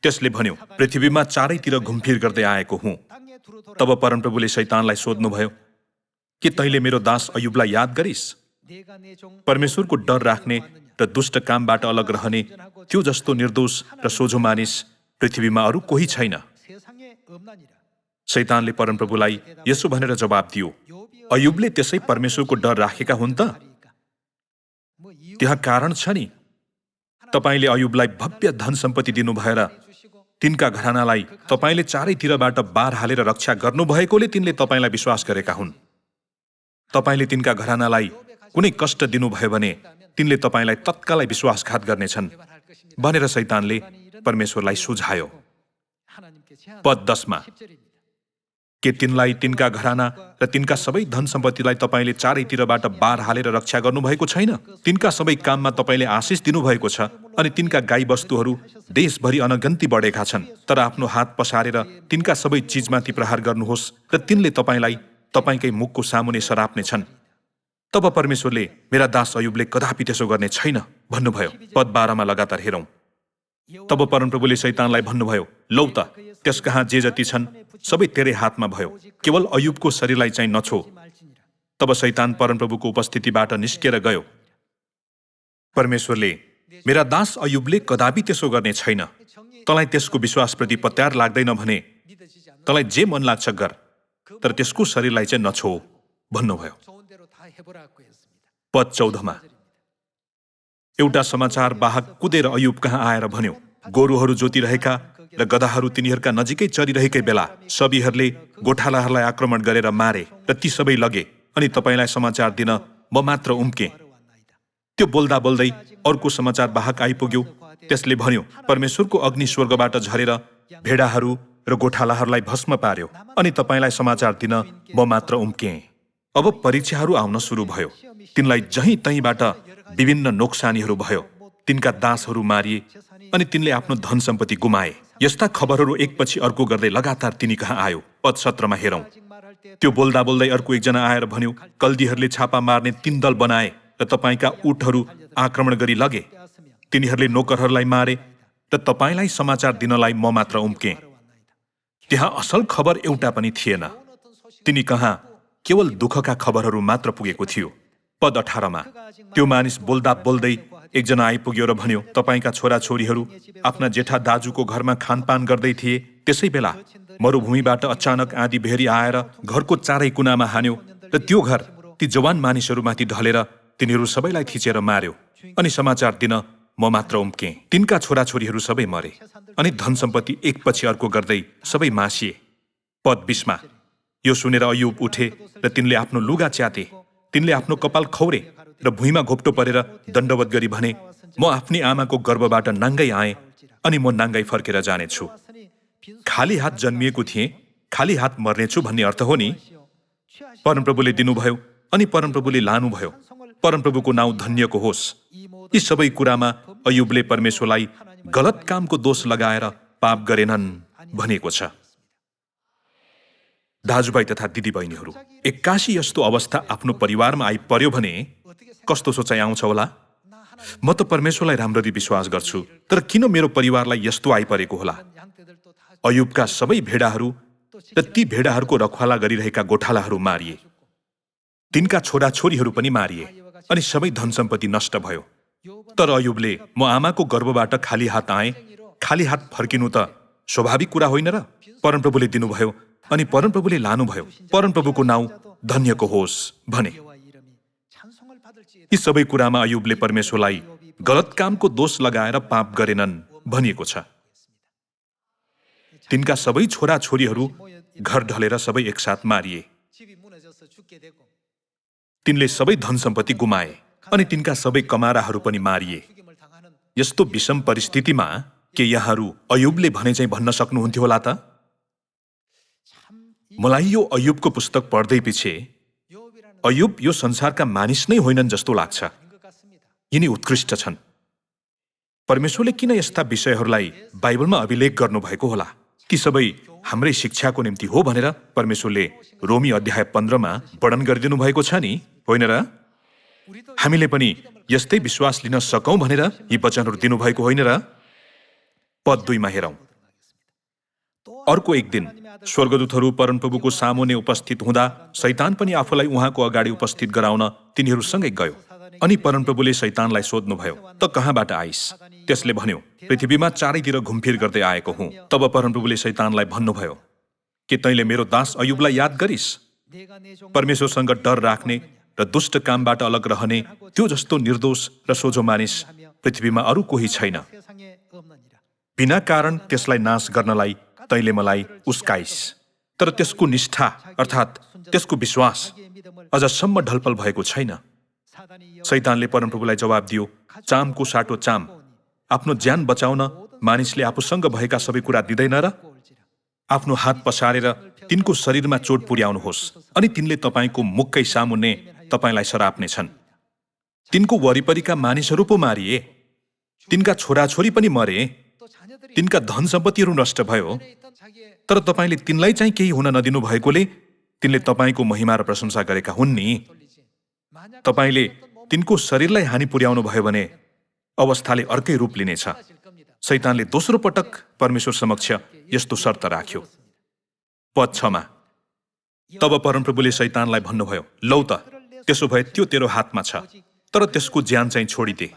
त्यसले भन्यो, पृथ्वीमा चारैतिर घुमफिर गर्दै आएको हुँ। तब परमप्रभुले शैतानलाई सोध्नुभयो, के तैँले मेरो दास अयुबलाई याद गरिस्? परमेश्वरको डर राख्ने र दुष्ट कामबाट अलग रहने त्यो जस्तो निर्दोष र सोझो मानिस पृथ्वीमा अरू कोही छैन। शैतानले परमप्रभुलाई यसो भनेर जवाब दियो, अयुबले त्यसै परमेश्वरको डर राखेका हुन् त? त्यहाँ कारण छ नि। तपाईले अयुबलाई भव्य धन सम्पत्ति दिनु भएर तिनका घरानालाई तपाईले चारैतिरबाट बार हालेर रक्षा गर्नुभएकोले तिनले तपाईलाई विश्वास गरेका हुन्। तपाईले तिनका घरानालाई कुनै कष्ट दिनुभयो भने तिनले तपाईलाई तत्कालै विश्वासघात गर्नेछन् भनेर शैतानले परमेश्वरलाई सुझायो। पद 10 मा के तिनलाई तिनका घराना र तिनका सबै धन सम्पत्तिलाई तपाईले चारैतिरबाट बार हालेर रक्षा गर्नुभएको छैन? तिनका सबै काममा तपाईले आशिष दिनुभएको छ अनि तिनका गाई बस्तुहरू देशभरि अनगन्ती बढेका छन्। तर आफ्नो हात पसारेर तिनका सबै चिजमाथि प्रहार गर्नुहोस् र तिनले तपाईलाई तपाईकै मुखको सामुने सराप्ने छन्। तब परमेश्वरले मेरा दास अयुबले कदापि त्यसो गर्ने छैन भन्नुभयो। पद 12 मा लगातार हेरौं। तब परमप्रभुले शैतानलाई भन्नुभयो, लौ त त्यस कहाँ जे जति छन् सबै तेरै हातमा भयो, केवल अयुबको शरीरलाई चाहिँ नछो। तब शैतान परमप्रभुको उपस्थितिबाट निस्केर गयो। परमेश्वरले मेरा दास अयुबले कदापि त्यसो गर्ने छैन। तँलाई त्यसको विश्वासप्रति पत्यार लाग्दैन भने तँलाई जे मन लाग्छ गर, तर त्यसको शरीरलाई चाहिँ नछो भन्नुभयो। पद 14 मा एउटा समाचार वाहक कुदेर अयुब कहाँ आएर भन्यो, गोरुहरू जोतिरहेका र गधाहरू तिनीहरूका नजिकै चरिरहेकै बेला सबीहरूले गोठालाहरूलाई आक्रमण गरेर मारे र ती सबै लगे अनि तपाईलाई समाचार दिन म मात्र उम्के। त्यो बोल्दा बोल्दै अर्को समाचार वाहक आइपुग्यो। त्यसले भन्यो, परमेश्वरको अग्नि स्वर्गबाट झरेर भेडाहरू र गोठालाहरूलाई भस्म पार्यो अनि तपाईलाई समाचार दिन म मात्र उम्के। अब परीक्षाहरू आउन सुरु भयो। तिनलाई जहीँ तहीँबाट विभिन्न नोक्सानीहरू भयो। तिनका दासहरू मारिए अनि तिनले आफ्नो धन सम्पत्ति गुमाए। यस्ता खबरहरू एकपछि अर्को गर्दै लगातार तिनी कहाँ आयो। पद 17 मा हेरौं। त्यो बोल्दा बोल्दै अर्को एकजना आएर भन्यो, कल्दीहरूले छापा मार्ने 3 दल बनाए र तपाईँका ऊँटहरू आक्रमण गरी लगे। तिनीहरूले नोकरहरूलाई मारे र तपाईँलाई समाचार दिनलाई म मात्र उम्के। त्यहाँ असल खबर एउटा पनि थिएन। तिनी कहाँ केवल दुःखका खबरहरू मात्र पुगेको थियो। पद 18 मा त्यो मानिस बोल्दा बोल्दै एकजना आइपुग्यो र भन्यो, तपाईँका छोराछोरीहरू आफ्ना जेठा दाजुको घरमा खानपान गर्दै थिए। त्यसै बेला मरुभूमिबाट अचानक आँधी बेहरी आएर घरको चारै कुनामा हान्यो र त्यो घर ती जवान मानिसहरूमाथि ढलेर तिनीहरू सबैलाई थिचेर मार्यो। अनि समाचार दिन म मात्र उम्के। तिनका छोराछोरीहरू सबै मरे अनि धन सम्पत्ति एकपछि अर्को गर्दै सबै मासिए। पद 20 मा यो सुनेर अयुब उठे र तिनले आफ्नो लुगा च्याते। तिनले आफ्नो कपाल खौरे र भुइँमा घोप्टो परेर दण्डवत गरी भने, म आफ्नी आमाको गर्भबाट नाङ्गै आएँ अनि म नाङ्गै फर्केर जानेछु। खाली हात जन्मिएको थिएँ, खाली हात मर्नेछु भन्ने अर्थ हो नि। परमप्रभुले दिनुभयो अनि परमप्रभुले लानुभयो। परमप्रभुको नाउँ धन्यको होस्। यी सबै कुरामा अयुबले परमेश्वरलाई गलत कामको दोष लगाएर पाप गरेनन् भनेको छ। दाजुभाइ तथा दिदीबहिनीहरू, एक्कासी यस्तो अवस्था आफ्नो परिवारमा आइपर्यो भने कस्तो सोचाइ आउँछ होला? म त परमेश्वरलाई राम्ररी विश्वास गर्छु, तर किन मेरो परिवारलाई यस्तो आइपरेको होला? अयुबका सबै भेडाहरू र ती भेडाहरूको रखवाला गरिरहेका गोठालाहरू मारिए। तिनका छोराछोरीहरू पनि मारिए अनि सबै धन सम्पत्ति नष्ट भयो। तर अयुबले, म आमाको गर्भबाट खाली हात आएँ, खाली हात फर्किनु त स्वाभाविक कुरा होइन र? परमप्रभुले दिनुभयो अनि परमप्रभुले लानुभयो। परमप्रभुको नाउँ धन्यको होस् भने। यी सबै कुरामा अयुबले परमेश्वरलाई गलत कामको दोष लगाएर पाप गरेनन् भनिएको छ। तिनका सबै छोराछोरीहरू घर ढलेर सबै एकसाथ मारिए। तिनले सबै धन सम्पत्ति गुमाए अनि तिनका सबै कमाराहरू पनि मारिए। यस्तो विषम परिस्थितिमा के यहाँहरू अयुबले भने चाहिँ भन्न सक्नुहुन्थ्यो होला त? मलाई यो अयुबको पुस्तक पढ्दै पछि अयुब यो संसारका मानिस नै होइनन् जस्तो लाग्छ। यिनी उत्कृष्ट छन्। परमेश्वरले किन यस्ता विषयहरूलाई बाइबलमा अभिलेख गर्नुभएको होला? ती सबै हाम्रै शिक्षाको निम्ति हो भनेर परमेश्वरले रोमी अध्याय 15 मा वर्णन गरिदिनु भएको छ नि, होइन र? हामीले पनि यस्तै विश्वास लिन सकौं भनेर यी वचनहरू दिनुभएको होइन र? पद 2 मा हेरौं। अर्को एक दिन स्वर्गदूतहरू परमप्रभुको सामुन्ने उपस्थित हुँदा शैतान पनि आफूलाई उहाँको अगाडि उपस्थित गराउन तिनीहरूसँगै गयो। अनि परमप्रभुले शैतानलाई सोध्नुभयो, त कहाँबाट आइस? त्यसले भन्यो, पृथ्वीमा चारैतिर घुमफिर गर्दै आएको हुँ। तब परमप्रभुले शैतानलाई भन्नुभयो, के तैँले मेरो दास अयुबलाई याद गरिस्? परमेश्वरसँग डर राख्ने र दुष्ट कामबाट अलग रहने त्यो जस्तो निर्दोष र सोझो मानिस पृथ्वीमा अरू कोही छैन। बिना कारण त्यसलाई नाश गर्नलाई तैँले मलाई उस्काइस। तर त्यसको निष्ठा अर्थात् त्यसको विश्वास अझसम्म ढलपल भएको छैन। शैतानले परमप्रभुलाई जवाब दियो, चामको साटो चाम। आफ्नो ज्यान बचाउन मानिसले आफूसँग भएका सबै कुरा दिँदैन र? आफ्नो हात पसारेर तिनको शरीरमा चोट पुर्याउनुहोस् अनि तिनले तपाईँको मुखकै सामुन्ने तपाईँलाई सराप्नेछन्। तिनको वरिपरिका मानिसहरू पो मारिए, तिनका छोराछोरी पनि मरे, तिनका धन सम्पत्तिहरू नष्ट भयो। तर तपाईँले तिनलाई चाहिँ केही हुन नदिनु भएकोले तिनले तपाईँको महिमा र प्रशंसा गरेका हुन् नि। तपाईँले तिनको शरीरलाई हानि पुर्याउनु भयो भने अवस्थाले अर्कै रूप लिनेछ। शैतानले दोस्रो पटक परमेश्वर समक्ष यस्तो शर्त राख्यो। पद 6 मा तब परमप्रभुले शैतानलाई भन्नुभयो, लौ त, त्यसो भए त्यो तेरो हातमा छ, तर त्यसको ज्यान चाहिँ छोडिदे।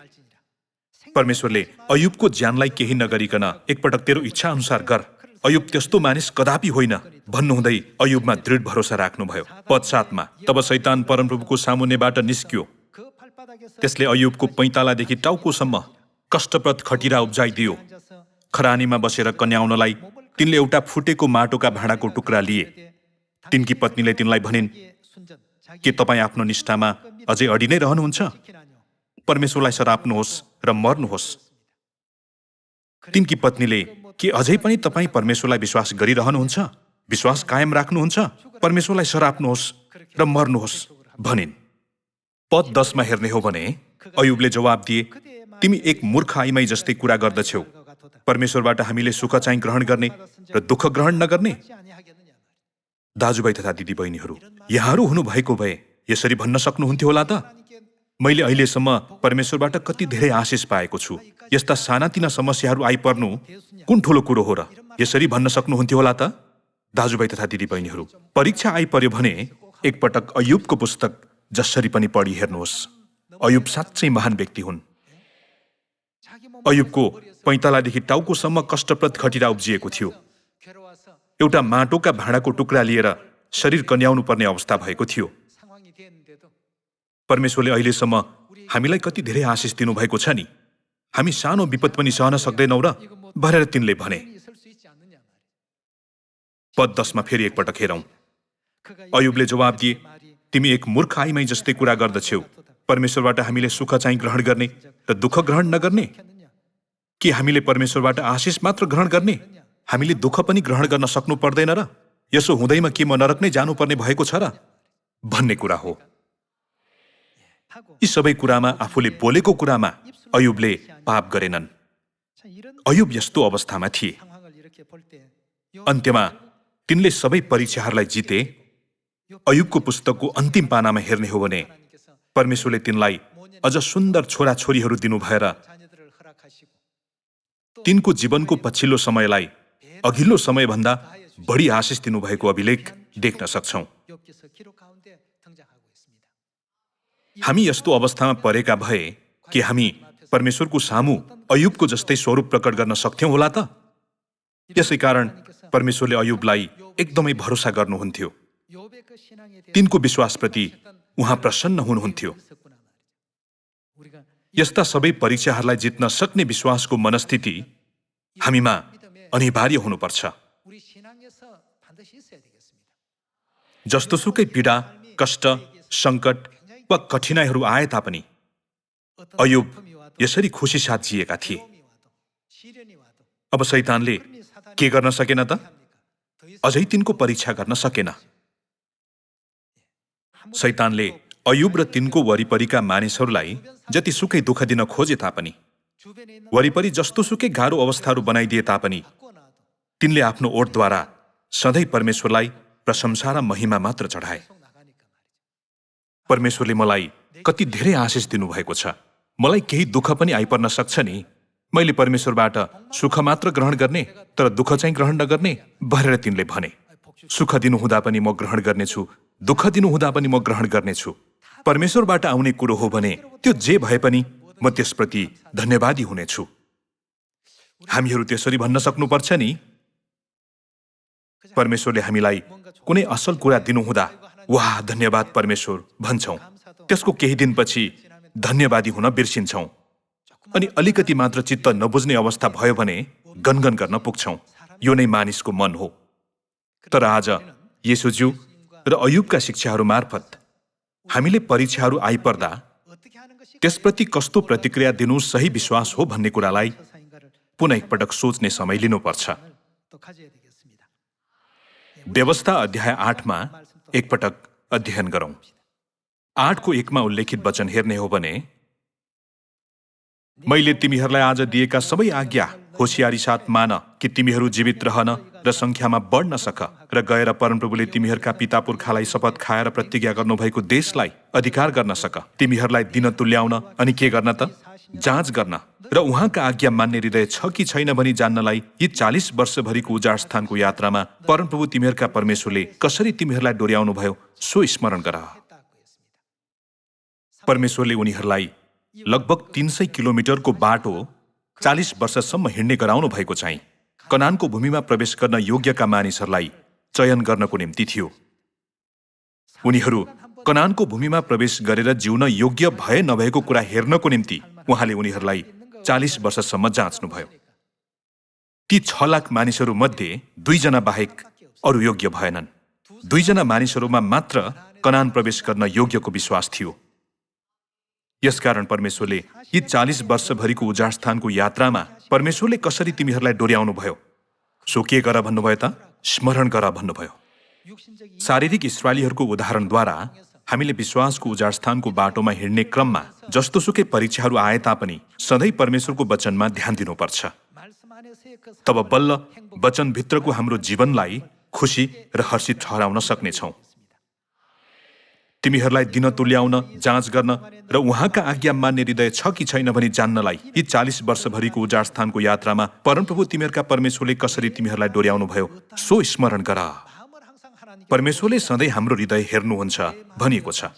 परमेश्वरले अयुबको ज्यानलाई केही नगरिकन एकपटक तेरो इच्छा अनुसार गर, अयुब त्यस्तो मानिस कदापि होइन भन्नुहुँदै अयुबमा दृढ भरोसा राख्नुभयो। पद 7 मा तब शैतान परमप्रभुको सामुन्नेबाट निस्कियो। त्यसले अयुबको पैतालादेखि टाउकोसम्म कष्टप्रद खटिरा उब्जाइदियो। खरानीमा बसेर कन्याउनलाई तिनले एउटा फुटेको माटोका भाँडाको टुक्रा लिए। तिनकी पत्नीले तिनलाई भनिन्, के तपाईँ आफ्नो निष्ठामा अझै अडी नै रहनुहुन्छ? परमेश्वरलाई सराप्नुहोस् र मर्नुहोस्। तिनकी पत्नीले, के अझै पनि तपाईँ परमेश्वरलाई विश्वास गरिरहनुहुन्छ? विश्वास कायम राख्नुहुन्छ? परमेश्वरलाई सराप्नुहोस् र मर्नुहोस् भनिन्। पद 10 मा हेर्ने हो भने अयुबले जवाब दिए, तिमी एक मूर्ख आइमाई जस्तै कुरा गर्दछौ। परमेश्वरबाट हामीले सुख चाहिँ ग्रहण गर्ने र दुःख ग्रहण नगर्ने? दाजुभाइ तथा दिदीबहिनीहरू, यहाँहरू हुनुभएको भए यसरी भन्न सक्नुहुन्थ्यो होला त, मैले अहिलेसम्म परमेश्वरबाट कति धेरै आशिष पाएको छु, यस्ता सानातिना समस्याहरू आइपर्नु कुन ठूलो कुरो हो र? यसरी भन्न सक्नुहुन्थ्यो होला त? दाजुभाइ तथा दिदीबहिनीहरू, परीक्षा आइपर्यो भने एकपटक अयुबको पुस्तक जसरी पनि पढी हेर्नुहोस्। अयुब साँच्चै महान व्यक्ति हुन्। अयुबको पैतालादेखि टाउकोसम्म कष्टप्रद खटिरा उब्जिएको थियो। एउटा माटोका भाँडाको टुक्रा लिएर शरीर कन्याउनु पर्ने अवस्था भएको थियो। परमेश्वरले अहिलेसम्म हामीलाई कति धेरै आशिष दिनुभएको छ नि। हामी सानो विपद पनि सहन सक्दैनौँ र भनेर तिनले भने। पद 10 मा फेरि एकपटक हेरौँ। अयुबले जवाब दिए, तिमी एक मूर्ख आइमाई जस्तै कुरा गर्दछौ। परमेश्वरबाट हामीले सुख चाहिँ ग्रहण गर्ने र दुःख ग्रहण नगर्ने? के हामीले परमेश्वरबाट आशिष मात्र ग्रहण गर्ने? हामीले दुःख पनि ग्रहण गर्न सक्नु पर्दैन र? यसो हुँदैमा के म नरक नै जानुपर्ने भएको छ र भन्ने कुरा हो। यी सबै कुरामा, आफूले बोलेको कुरामा अयुबले पाप गरेनन्। अयुब यस्तो अवस्थामा थिए। अन्त्यमा तिनले सबै परीक्षाहरूलाई जिते। अयुबको पुस्तकको अन्तिम पानामा हेर्ने हो भने परमेश्वरले तिनलाई अझ सुन्दर छोराछोरीहरू दिनुभएर तिनको जीवनको पछिल्लो समयलाई अघिल्लो समयभन्दा बढी आशिष दिनुभएको अभिलेख देख्न सक्छौं। हामी यस्तो अवस्थामा परेका भए कि हामी परमेश्वरको सामु अयुबको जस्तै स्वरूप प्रकट गर्न सक्थ्यौं होला त? यसै कारण परमेश्वरले अयुबलाई एकदमै भरोसा गर्नुहुन्थ्यो। तिनको विश्वासप्रति उहाँ प्रसन्न हुनुहुन्थ्यो। यस्ता सबै परीक्षाहरूलाई जित्न सक्ने विश्वासको मनस्थिति हामीमा अनिवार्य हुनुपर्छ। जस्तोसुकै पीडा, कष्ट, सङ्कट वा कठिनाइहरू आए तापनि अयुब यसरी खुसी साथ जिएका थिए। अब शैतानले के गर्न सकेन त? अझै तिनको परीक्षा गर्न सकेन। शैतानले अयुब र तिनको वरिपरिका मानिसहरूलाई जतिसुकै दुःख दिन खोजे तापनि, वरिपरि जस्तोसुकै गाह्रो अवस्थाहरू बनाइदिए तापनि तिनले आफ्नो ओठद्वारा सधैँ परमेश्वरलाई प्रशंसा र महिमा मात्र चढाए। परमेश्वरले मलाई कति धेरै आशिष दिनुभएको छ। मलाई केही दुःख पनि आइपर्न सक्छ नि, मैले परमेश्वरबाट सुख मात्र ग्रहण गर्ने तर दुःख चाहिँ ग्रहण नगर्ने भनेर तिनले भने। सुख दिनुहुँदा पनि म ग्रहण गर्नेछु, दुःख दिनुहुँदा पनि म ग्रहण गर्नेछु। परमेश्वरबाट आउने कुरो हो भने त्यो जे भए पनि म त्यसप्रति धन्यवादी हुनेछु। हामीहरू त्यसरी भन्न सक्नुपर्छ नि। परमेश्वरले हामीलाई कुनै असल कुरा दिनुहुँदा वाह धन्यवाद परमेश्वर भन्छौं। त्यसको केही दिनपछि धन्यवादी हुन बिर्सिन्छौं अनि अलिकति मात्र चित्त नबुझ्ने अवस्था भयो भने गनगन गर्न पुग्छौं। यो नै मानिसको मन हो। तर आज येशूज्यू र अयुबका शिक्षाहरू मार्फत हामीले परीक्षाहरू आइपर्दा त्यसप्रति कस्तो प्रतिक्रिया दिनु सही विश्वास हो भन्ने कुरालाई पुनः एकपटक सोच्ने समय लिनुपर्छ। व्यवस्था अध्याय 8 मा एकपटक अध्ययन गरौं। 8 को 1 मा उल्लेखित वचन हेर्ने हो भने, मैले तिमीहरूलाई आज दिएका सबै आज्ञा होशियारी साथ मान कि तिमीहरू जीवित रहन र संख्यामा बढ्न सक र गएर परमप्रभुले तिमीहरूका पिता पुर्खालाई शपथ खाएर प्रतिज्ञा गर्नुभएको देशलाई अधिकार गर्न सक। तिमीहरूलाई दिन तुल्याउन अनि के गर्न त? जाँच गर्न र उहाँका आज्ञा मान्ने हृदय छ कि छैन भनी जान्नलाई यी 40 वर्षभरिको उजाड स्थानको यात्रामा परमप्रभु तिमीहरूका परमेश्वरले कसरी तिमीहरूलाई डोर्याउनु भयो सो स्मरण गर। परमेश्वरले उनीहरूलाई लगभग 300 किलोमिटरको बाटो 40 वर्षसम्म हिँड्ने गराउनु भएको चाहिँ कनानको भूमिमा प्रवेश गर्न योग्यका मानिसहरूलाई चयन गर्नको निम्ति थियो। उनीहरू कनानको भूमिमा प्रवेश गरेर जिउन योग्य भए नभएको कुरा हेर्नको निम्ति उहाँले उनीहरूलाई 40 वर्षसम्म जाँच्नुभयो। ती 6 लाख मानिसहरू मध्ये 2 जना बाहेक अरू योग्य भएनन्। 2 जना मानिसहरूमा मात्र कनान प्रवेश गर्न योग्यको विश्वास थियो। यसकारण परमेश्वरले यी 40 वर्षभरिको उजाड स्थानको यात्रामा परमेश्वरले कसरी तिमीहरूलाई डोर्याउनु भयो सो के गर भन्नुभयो त? स्मरण गर भन्नुभयो। शारीरिक इस्राएलीहरूको उदाहरणद्वारा हामीले विश्वासको उजाड स्थानको बाटोमा हिँड्ने क्रममा जस्तोसुकै परीक्षाहरू आए तापनि सधैँ परमेश्वरको वचनमा ध्यान दिनुपर्छ। तब बल्ल वचनभित्रको हाम्रो जीवनलाई खुसी र हर्षित ठहराउन सक्नेछौँ। तिमीहरूलाई दिन तुल्याउन, जाँच गर्न र उहाँका आज्ञा मान्ने हृदय छ कि छैन भनी जान्नलाई यी 40 वर्षभरिको उजाड स्थानको यात्रामा परमप्रभु तिमीहरूका परमेश्वरले कसरी तिमीहरूलाई डोर्याउनुभयो सो स्मरण गर। परमेश्वरले सधैँ हाम्रो हृदय हेर्नुहुन्छ भनिएको छ।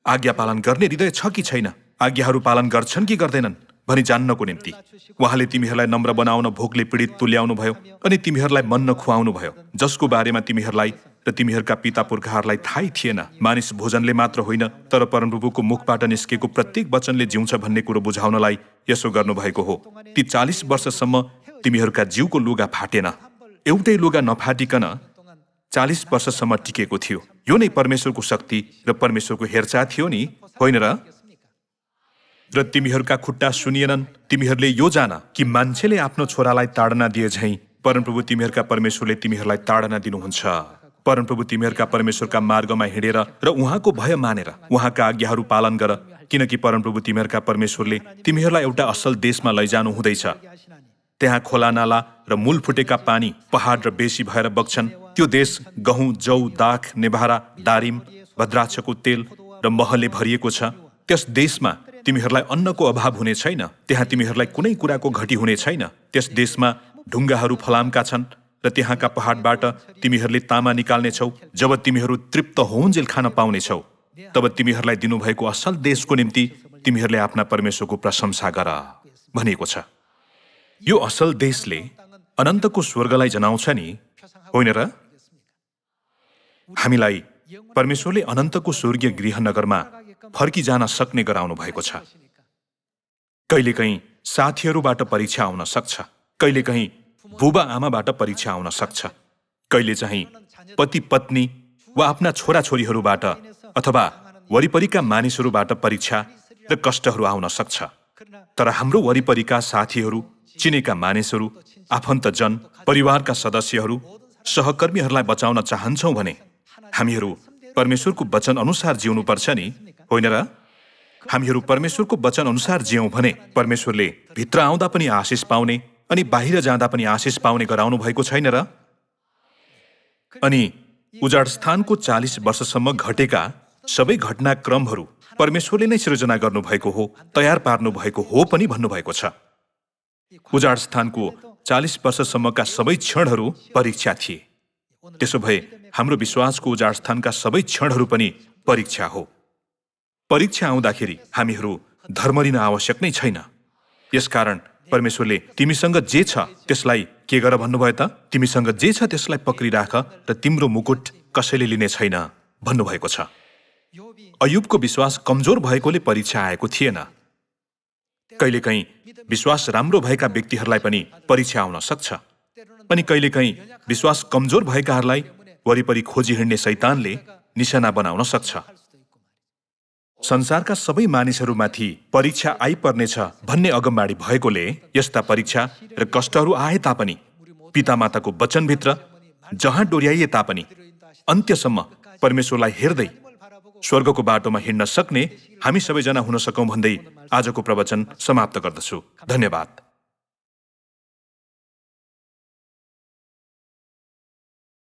आज्ञा पालन गर्ने हृदय छ कि छैन, आज्ञाहरू पालन गर्छन् कि गर्दैनन् भनी जान्नको निम्ति उहाँले तिमीहरूलाई नम्र बनाउन भोकले पीडित तुल्याउनु भयो अनि तिमीहरूलाई मन्न खुवाउनु भयो, जसको बारेमा तिमीहरूलाई र तिमीहरूका पिता पुर्खाहरूलाई थाहै थिएन। मानिस भोजनले मात्र होइन तर परमप्रभुको मुखबाट निस्केको प्रत्येक वचनले जिउँछ भन्ने कुरो बुझाउनलाई यसो गर्नुभएको हो। ती 40 वर्षसम्म तिमीहरूका जिउको लुगा फाटेन, एउटै लुगा नफाटिकन 40 वर्षसम्म टिकेको थियो। यो नै परमेश्वरको शक्ति र परमेश्वरको हेरचाह थियो नि, होइन र? र तिमीहरूका खुट्टा सुनिएनन्। तिमीहरूले यो जान कि मान्छेले आफ्नो छोरालाई ताडना दिए झैँ परमप्रभु तिमीहरूका परमेश्वरले तिमीहरूलाई ताडना दिनुहुन्छ। परमप्रभु तिमीहरूका परमेश्वरका मार्गमा हिँडेर र उहाँको भय मानेर उहाँका आज्ञाहरू पालन गर, किनकि परमप्रभु तिमीहरूका परमेश्वरले तिमीहरूलाई एउटा असल देशमा लैजानु हुँदैछ। त्यहाँ खोला नाला र मूल फुटेका पानी पहाड र बेसी भएर बग्छन्। त्यो देश गहुँ, जौ, दाख, नेभारा, दारिम, भद्राक्षको तेल र महले भरिएको छ। त्यस देशमा तिमीहरूलाई अन्नको अभाव हुने छैन, त्यहाँ तिमीहरूलाई कुनै कुराको घटी हुने छैन। त्यस देशमा ढुङ्गाहरू फलामका छन् र त्यहाँका पहाडबाट तिमीहरूले तामा निकाल्नेछौ। जब तिमीहरू तृप्त होउन्जेल खान पाउनेछौ, तब तिमीहरूलाई दिनुभएको असल देशको निम्ति तिमीहरूले आफ्ना परमेश्वरको प्रशंसा गर भनिएको छ। यो असल देशले अनन्तको स्वर्गलाई जनाउँछ नि, होइन र? हामीलाई परमेश्वरले अनन्तको स्वर्गीय गृहनगरमा फर्किजान सक्ने गराउनु भएको छ। कहिलेकाहीँ साथीहरूबाट परीक्षा आउन सक्छ, कहिलेकाहीँ बुबा आमाबाट परीक्षा आउन सक्छ, कहिले चाहिँ पति पत्नी वा आफ्ना छोराछोरीहरूबाट अथवा वरिपरिका मानिसहरूबाट परीक्षा र कष्टहरू आउन सक्छ। तर हाम्रो वरिपरिका साथीहरू, चिनेका मानिसहरू, आफन्तजन, परिवारका सदस्यहरू, सहकर्मीहरूलाई बचाउन चाहन्छौँ भने हामीहरू परमेश्वरको वचन अनुसार जिउनुपर्छ नि, होइन र? हामीहरू परमेश्वरको वचन अनुसार जियौँ भने परमेश्वरले भित्र आउँदा पनि आशिष पाउने अनि बाहिर जाँदा पनि आशिष पाउने गराउनु भएको छैन र? अनि उजाड स्थानको 40 वर्षसम्म घटेका सबै घटनाक्रमहरू परमेश्वरले नै सृजना गर्नुभएको हो, तयार पार्नु भएको हो पनि भन्नुभएको छ। उजाड स्थानको 40 वर्षसम्मका सबै क्षणहरू परीक्षा थिए। त्यसो भए हाम्रो विश्वासको उजाड स्थानका सबै क्षणहरू पनि परीक्षा हो। परीक्षा आउँदाखेरि हामीहरू धर्म लिन आवश्यक नै छैन। यसकारण परमेश्वरले तिमीसँग जे छ त्यसलाई के गर भन्नुभयो त? तिमीसँग जे छ त्यसलाई पक्रिराख र तिम्रो मुकुट कसैले लिने छैन भन्नुभएको छ। अयुबको विश्वास कमजोर भएकोले परीक्षा आएको थिएन। कहिलेकाहीँ विश्वास राम्रो भएका व्यक्तिहरूलाई पनि परीक्षा आउन सक्छ, अनि कहिलेकाहीँ विश्वास कमजोर भएकाहरूलाई वरिपरि खोजी हिँड्ने शैतानले निशाना बनाउन सक्छ। संसारका सबै मानिसहरूमाथि परीक्षा आइपर्नेछ भन्ने अगमबाडी भएकोले यस्ता परीक्षा र कष्टहरू आए तापनि पितामाताको वचनभित्र जहाँ डोर्याइए तापनि अन्त्यसम्म परमेश्वरलाई हेर्दै स्वर्गको बाटोमा हिँड्न सक्ने हामी सबैजना हुन सकौँ भन्दै आजको प्रवचन समाप्त गर्दछु। धन्यवाद।